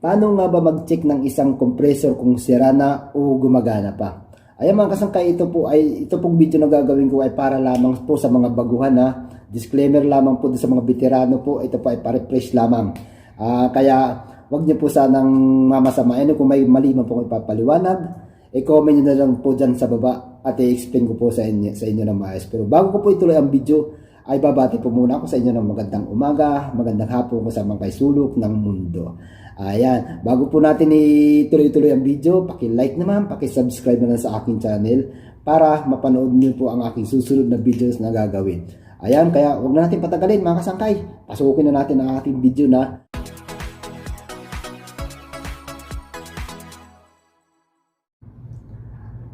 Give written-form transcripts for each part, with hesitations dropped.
Paano nga ba mag-check ng isang compressor kung sira na o gumagana pa? Ayan mga kasangkay, ito pong video na gagawin ko ay para lamang po sa mga baguhan na disclaimer lamang po sa mga veterano po. Ito po ay pa-refresh lamang. Kaya wag niyo po sanang mamasamain. Kung may mali man po ipapaliwanag, i-comment niyo na lang po dyan sa baba at i-explain ko po sa inyo ng maayos. Pero bago ko po ituloy ang video, ay babati po muna ako sa inyo ng magandang umaga, magandang hapon sa mga sulok ng mundo. Ayan, bago po natin ituloy-tuloy ang video, paki-like naman, paki-subscribe na lang sa aking channel para mapanood niyo po ang aking susunod na videos na gagawin. Ayan, kaya huwag na natin patagalin mga kasangkay. Pasukin na natin ang ating video na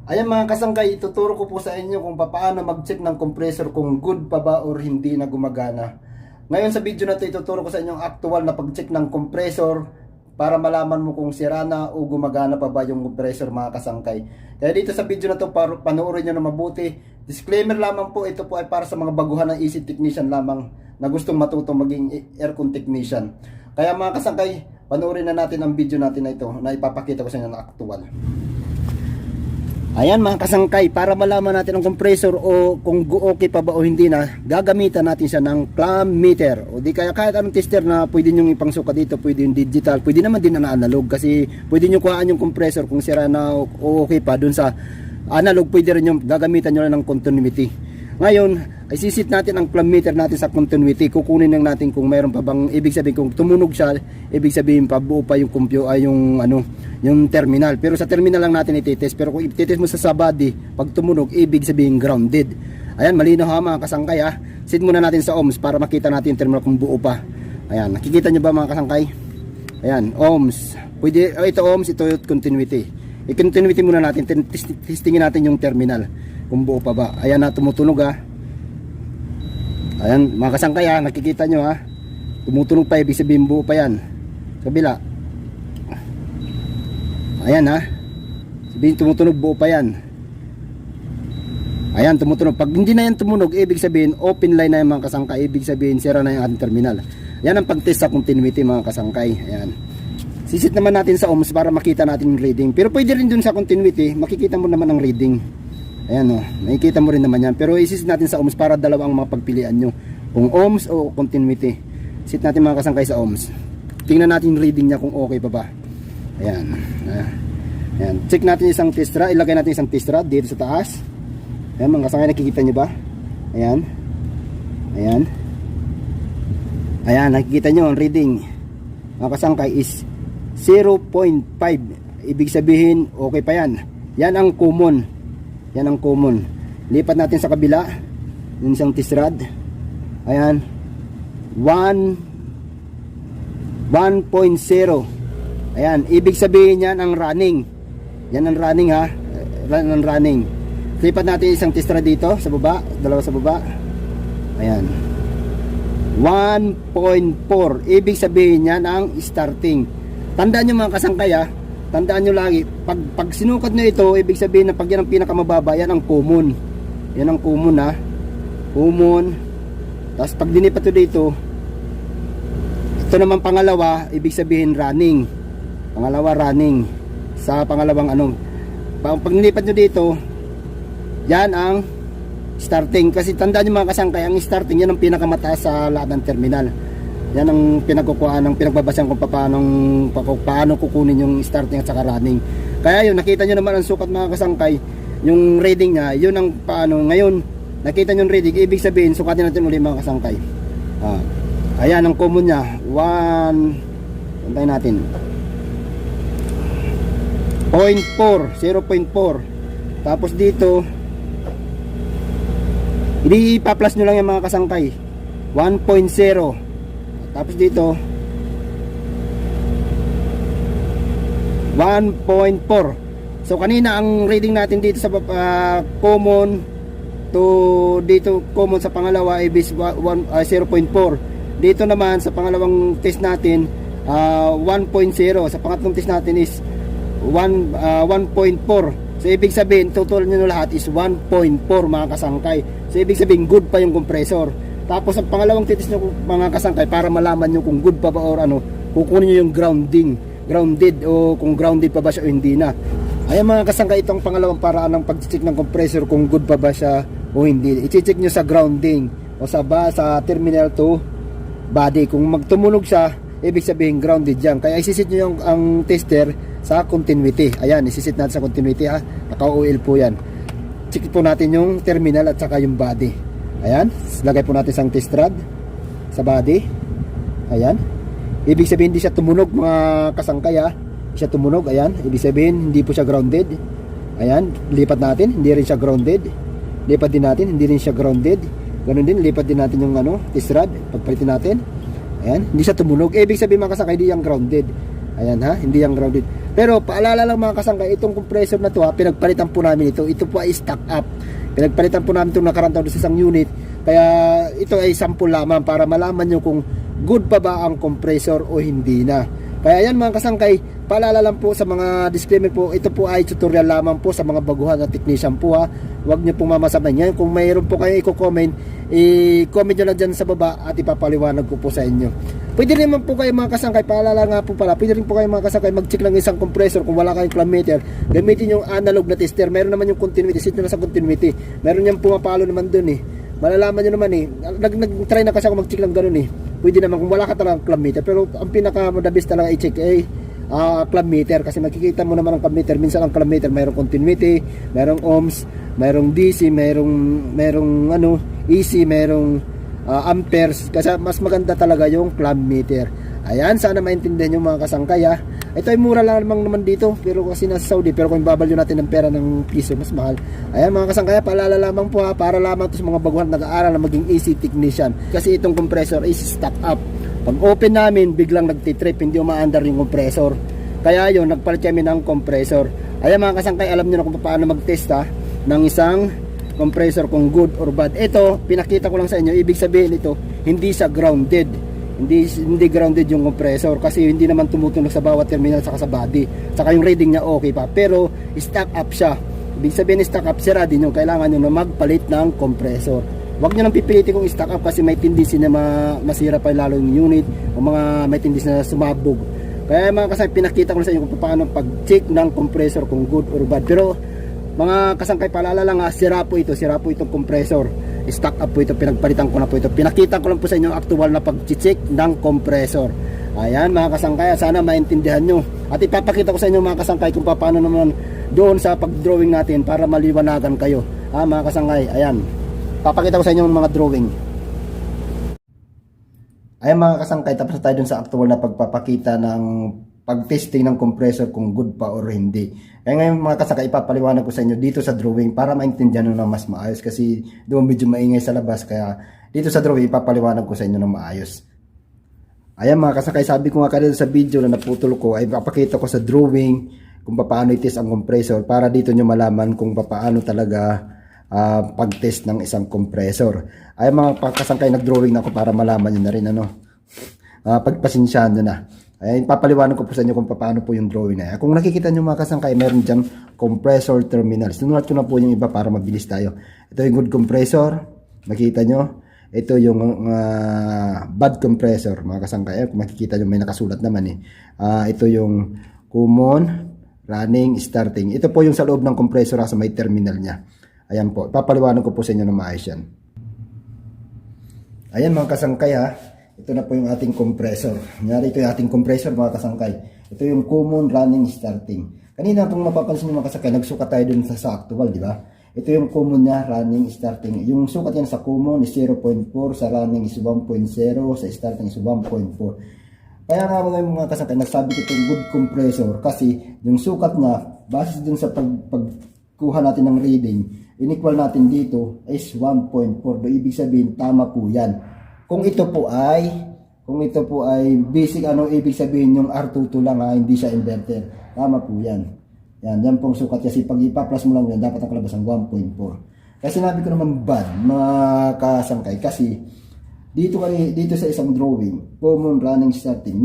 Ayan mga kasangkay, ituturo ko po sa inyo kung paano mag-check ng compressor kung good pa ba or hindi na gumagana. Ngayon sa video na ito, ituturo ko sa inyo ang actual na pag-check ng compressor para malaman mo kung sira na o gumagana pa ba yung compressor mga kasangkay. Kaya dito sa video na ito, panoorin nyo na mabuti. Disclaimer lamang po, ito po ay para sa mga baguhan ng AC technician lamang na gustong matutong maging aircon technician. Kaya mga kasangkay, panoorin na natin ang video natin na ito na ipapakita ko sa inyo na actual. Ayan mga kasangkay, para malaman natin ang compressor o kung okay pa ba o hindi na, gagamitan natin siya ng clamp meter. O di kaya kahit anong tester na pwede nyo ipangsuka dito, pwede yung digital, pwede naman din na analog kasi pwede nyo kuhaan yung compressor kung sira na o okay pa. Dun sa analog pwede rin yung gagamitan nyo na ng continuity. Ngayon, ay sisit natin ang clamp meter natin sa continuity. Kukunin lang natin kung mayroon pa bang, ibig sabihin kung tumunog siya, ibig sabihin pa buo pa yung yung terminal. Pero sa terminal lang natin ititest. Pero kung ititest mo sa body, pag tumunog, ibig sabihin grounded. Ayan, malinaw ha mga kasangkay ha. Sit muna natin sa ohms para makita natin yung terminal kung buo pa. Ayan, nakikita nyo ba mga kasangkay? Ayan, ohms. Pwede, ito ohms, ito continuity. I-continuity muna natin, testingin natin yung terminal kung buo pa ba. Ayan na, tumutunog ha. Ayan mga kasangkay ha, nakikita nyo ha. Tumutunog pa, ibig sabihin buo pa yan. Kabila. Ayan ha. Sabihin tumutunog, buo pa yan. Ayan, tumutunog. Pag hindi na yan tumunog, ibig sabihin open line na yung mga kasangkay. Ibig sabihin sira na yung ating terminal. Yan ang pag-test sa continuity mga kasangkay. Ayan. Sisit naman natin sa ohms para makita natin yung reading. Pero pwede rin dun sa continuity, makikita mo naman ang reading. Ayan o, nakikita mo rin naman yan. Pero isisit natin sa ohms para dalawa ang mga pagpilian nyo. Kung ohms o continuity. Sit natin mga kasangkay sa ohms. Tingnan natin yung reading niya kung okay pa ba. Ayan. Ayan. Check natin isang test rod. Ilagay natin isang test rod dito sa taas. Ayan mga kasangkay, nakikita nyo ba? Ayan. Ayan. Ayan, nakikita nyo ang reading. Mga kasangkay is 0.5. Ibig sabihin okay pa yan. Yan ang common. Yan ang common. Lipat natin sa kabila. Yung isang test rod. Ayan. 1.0. Ayan. Ibig sabihin yan ang running. Yan ang running ha. Ang running. Lipat natin isang test rod dito sa baba. Dalawa sa baba. Ayan. 1.4. Ibig sabihin yan ang starting. Tandaan nyo mga kasangkay ha. Tandaan nyo lagi, pag sinukat nyo ito, ibig sabihin na pag yan ang pinakamababa, yan ang common. Yan ang common ha. Common. Tapos pag dinipat nyo dito, ito naman pangalawa, ibig sabihin running. Pangalawa running. Sa pangalawang pag nilipat nyo dito, yan ang starting. Kasi tandaan nyo mga kasangkay, ang starting yan ang pinakamataas sa lahat ng terminal. Yan ang pinagkukuhaan ng pinagbabasehan kung paano kukunin yung starting at saka running. Kaya yun, nakita nyo naman ang sukat mga kasangkay, yung reading niya, yun ang paano. Ngayon, nakita nyo yung reading, ibig sabihin, sukatin natin ulit mga kasangkay. Ayan ang common niya, 1, antayin natin, 0.4. Tapos dito, hindi ipa-plus nyo lang yung mga kasangkay, 1.0. Tapos dito 1.4. So kanina ang reading natin dito sa common to dito common sa pangalawa ay 0.4. Dito naman sa pangalawang test natin 1.0. Sa pangatlong test natin is 1.4. So ibig sabihin total nyo lahat is 1.4 mga kasangkay. So ibig sabihin good pa yung compressor. Tapos ang pangalawang titis nyo mga kasangkay para malaman nyo kung good pa ba or kukunin nyo yung grounding. grounded o kung grounded pa ba siya o hindi na. Ayan mga kasangkay, itong pangalawang paraan ng pag-check ng compressor kung good pa ba siya o hindi. I-check nyo sa grounding o sa terminal to body. Kung magtumunog siya, ibig sabihin grounded yan. Kaya isisit nyo ang tester sa continuity. Ayan, isisit natin sa continuity ha. Naka-oil po yan. Check po natin yung terminal at saka yung body. Ayan, lagay po natin isang test rod sa body. Ayan. Ibig sabihin hindi siya tumunog mga kasangkay ha. Hindi siya tumunog, ayan. Ibig sabihin hindi po siya grounded. Ayan, lipat natin, hindi rin siya grounded. Lipat din natin, hindi rin siya grounded. Ganun din, lipat din natin yung test rod, pagpalitin natin. Ayan, hindi siya tumunog. Ibig sabihin mga kasangkay, hindi yang grounded. Ayan ha, hindi yang grounded. Pero paalala lang mga kasangkay, itong compressor na to ha, pinagpalitan po namin ito. Ito po ay stock up. Pinagpalitan po namin itong nakarang taon sa isang unit. Kaya ito ay sample lamang para malaman nyo kung good pa ba ang compressor o hindi na. Kaya yan mga kasangkay, paalala lang po sa mga disclaimer po, ito po ay tutorial lamang po sa mga baguhan na technician po ha. Huwag nyo pong mamasaban yan. Kung mayroon po kayo i-comment, i-comment nyo lang dyan sa baba at ipapaliwanag ko po sa inyo. Pwede rin naman po kayo mga kasangkay, paalala nga po pala, pwede rin po kayo mga kasangkay mag-check lang isang compressor kung wala kayong clamp meter. Gamitin yung analog na tester. Meron naman yung continuity, sit nyo na sa continuity. Meron yung pumapalo naman dun eh. Malalaman nyo naman eh, nag-try na kasi ako mag-check lang ganun eh. Pwede naman kung wala ka talagang clamp meter, pero ang pinaka-the best talaga i-check ay clamp meter, kasi makikita mo naman ang clamp meter. Minsan ang clamp meter mayroong continuity, mayroong ohms, mayroong DC, mayroong AC, mayroong amperes, kasi mas maganda talaga yung clamp meter. Ayan, sana maintindihan yung mga kasangkay ha. Ito ay mura lang naman dito, pero kasi nasa Saudi, pero kung babalyo natin ng pera ng piso, mas mahal. Ayan mga kasangkay, paalala lamang po ha, para lamang to sa mga baguhan nag-aaral na maging AC technician. Kasi itong compressor is stock up. Pag open namin, biglang nagtitrip, hindi umaandar yung compressor. Kaya yun, nagpalit kami ng compressor. Ayan mga kasangkay, alam nyo na kung paano mag-test ha, ng isang compressor kung good or bad. Ito, pinakita ko lang sa inyo, ibig sabihin ito, hindi siya grounded. Hindi grounded yung compressor kasi hindi naman tumutunog sa bawat terminal saka sa body. Saka yung reading niya okay pa, pero stock up siya. Ibig sabihin stock up, sira din yung kailangan nyo na magpalit ng compressor. Huwag nyo nang pipilitin kung stock up kasi may tendency na masira pa lalo yung unit o may tendency na sumabog. Kaya mga kasangkay, pinakita ko sa inyo kung paano pag-check ng compressor kung good or bad. Pero mga kasangkay, paalala lang sira po itong compressor. Stock up po ito, pinagpalitan ko na po ito. Pinakita ko lang po sa inyo ang actual na pag-check ng compressor. Ayan mga kasangkay, sana maintindihan nyo. At ipapakita ko sa inyo mga kasangkay kung paano naman doon sa pag-drawing natin para maliwanagan kayo. Mga kasangkay, ayan. Papakita ko sa inyo ang mga drawing. Ayan mga kasangkay, tapos tayo dun sa actual na pagpapakita ng pag-testing ng compressor kung good pa or hindi. Kaya ngayon mga kasangkay, ipapaliwanag ko sa inyo dito sa drawing para maintindihan nyo na mas maayos kasi doon medyo maingay sa labas, kaya dito sa drawing ipapaliwanag ko sa inyo na maayos. Ayan mga kasangkay, sabi ko nga kanina sa video na naputol ko ay ipapakita ko sa drawing kung paano i-test ang compressor para dito nyo malaman kung paano talaga pag-test ng isang compressor. Ayan mga kasangkay, nag-drawing na ako para malaman nyo na rin pagpasensyahan nyo na. Ay, papaliwanag ko po sa inyo kung paano po yung drawing na yan. Kung nakikita nyo mga kasangkay, meron dyan compressor terminals. Sinulat ko na po yung iba para mabilis tayo. Ito yung good compressor. Makikita nyo. Ito yung bad compressor mga kasangkay. Kung makikita nyo may nakasulat naman ito yung common, running, starting. Ito po yung sa loob ng compressor sa may terminal nya. Ayan po. Papaliwanag ko po sa inyo na maayos yan. Ayan mga kasangkay Ito na po yung ating compressor. Nangyari ito yung ating compressor mga kasangkay. Ito yung common, running, starting. Kanina kung mapapansin nyo mga kasangkay, nagsukat tayo dun sa actual, di ba? Ito yung common niya, running, starting. Yung sukat yan sa common is 0.4, sa running is 1.0, sa starting is 1.4. Kaya nga mga kasangkay, nagsabi ko itong good compressor kasi yung sukat niya, base dun sa pagkuha natin ng reading, inequal natin dito is 1.4. Ibig sabihin, tama po yan. Kung ito po ay basic ibig sabihin yung R22 lang hindi siya inverter. Tama po yan. Yan pong sukat kasi pag ipa-plus mo lang yan, dapat ang kalabas ang 1.4. Kasi sinabi ko naman bad, mga kasangkay, kasi dito sa isang drawing, common, running, starting.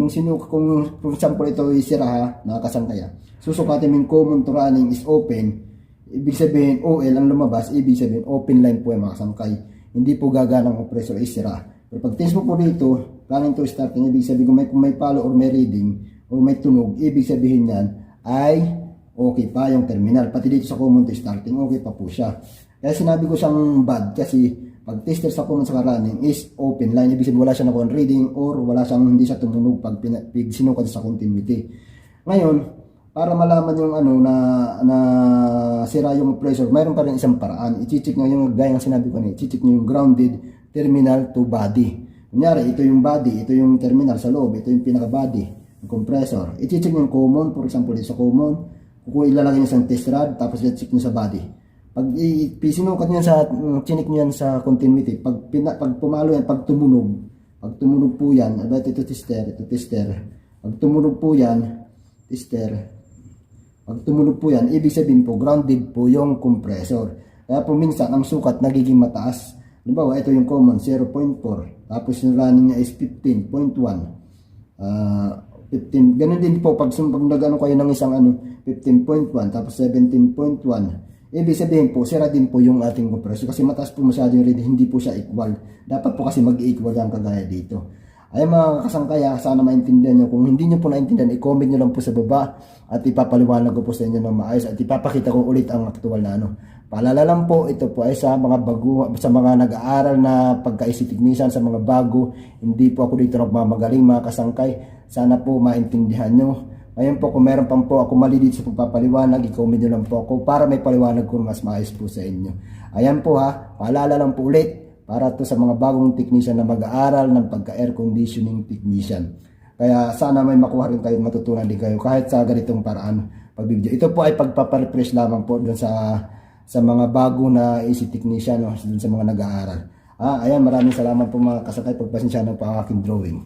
Kung for example ito ay sira mga kasangkay, susukatin mo yung common to running is open. Ibig sabihin OL ang lumabas, ibig sabihin open line po yung mga kasangkay. Hindi po gagana ang compressor is sira. Pero pag test mo po dito, running to starting, ibig sabihin kung may follow or may reading, o may tunog, ibig sabihin yan ay okay pa yung terminal. Pati dito sa common to starting, okay pa po siya. Kaya sinabi ko siyang bad kasi pag tester sa common sa running is open line. Ibig sabihin wala siya na reading or wala siyang hindi siya tumunog pag sinukat sa continuity. Ngayon, para malaman yung na sira yung pressure, mayroon pa rin isang paraan. I-check nyo yung gaya ng sinabi ko na, i-check nyo yung grounded terminal to body. Kunyari, ito yung body, ito yung terminal sa loob, ito yung pinaka-body, yung compressor. I-check nyo yung common, for example, sa common, kung ilalagay nyo sa test rod, tapos i-check nyo sa body. Pag sinukat nyo sa, chinik nyo yan sa continuity, pag pumalo yan, pag tumunog po yan, ito tester, pag tumunog po yan, tester, pag tumunog po yan, ibig sabihin po, grounded po yung compressor. Kaya po minsan, ang sukat nagiging mataas. Halimbawa, ito yung common, 0.4. Tapos yung running niya is 15.1. 15. Ganun din po, pag nag-ano kayo ng isang 15.1, tapos 17.1. Ibig sabihin po, sira din po yung ating compressor. Kasi mataas po masyado yung reading, hindi po siya equal. Dapat po kasi mag-equal yan kagaya dito. Ay mga kasangkaya, sana maintindihan nyo. Kung hindi nyo po naintindihan, i-comment nyo lang po sa baba at ipapaliwanag ko po sa inyo ng maayos at ipapakita ko ulit ang aktual na Paalala lang po, ito po ay sa mga sa mga nag-aaral na pagka-IC technician, sa mga bago. Hindi po ako dito nagmamagaling mga kasangkay. Sana po maintindihan nyo. Ngayon po, kung meron pang po ako mali dito sa pagpapaliwanag, i-comment nyo lang po ako para may paliwanag ko mas maayos po sa inyo. Ayan po ha, paalala lang po ulit. Para to sa mga bagong technician na mag-aaral ng pagka-air conditioning technician. Kaya sana may makuha rin kayo, matutunan din kayo kahit sa ganitong paraan pagbibideo. Ito po ay pagpaparefresh lamang po dun sa mga bago na AC technician, no? Dun sa mga nag-aaral. Ayan, maraming salamat po mga kasakay. Pagpasensya na po ang aking drawing.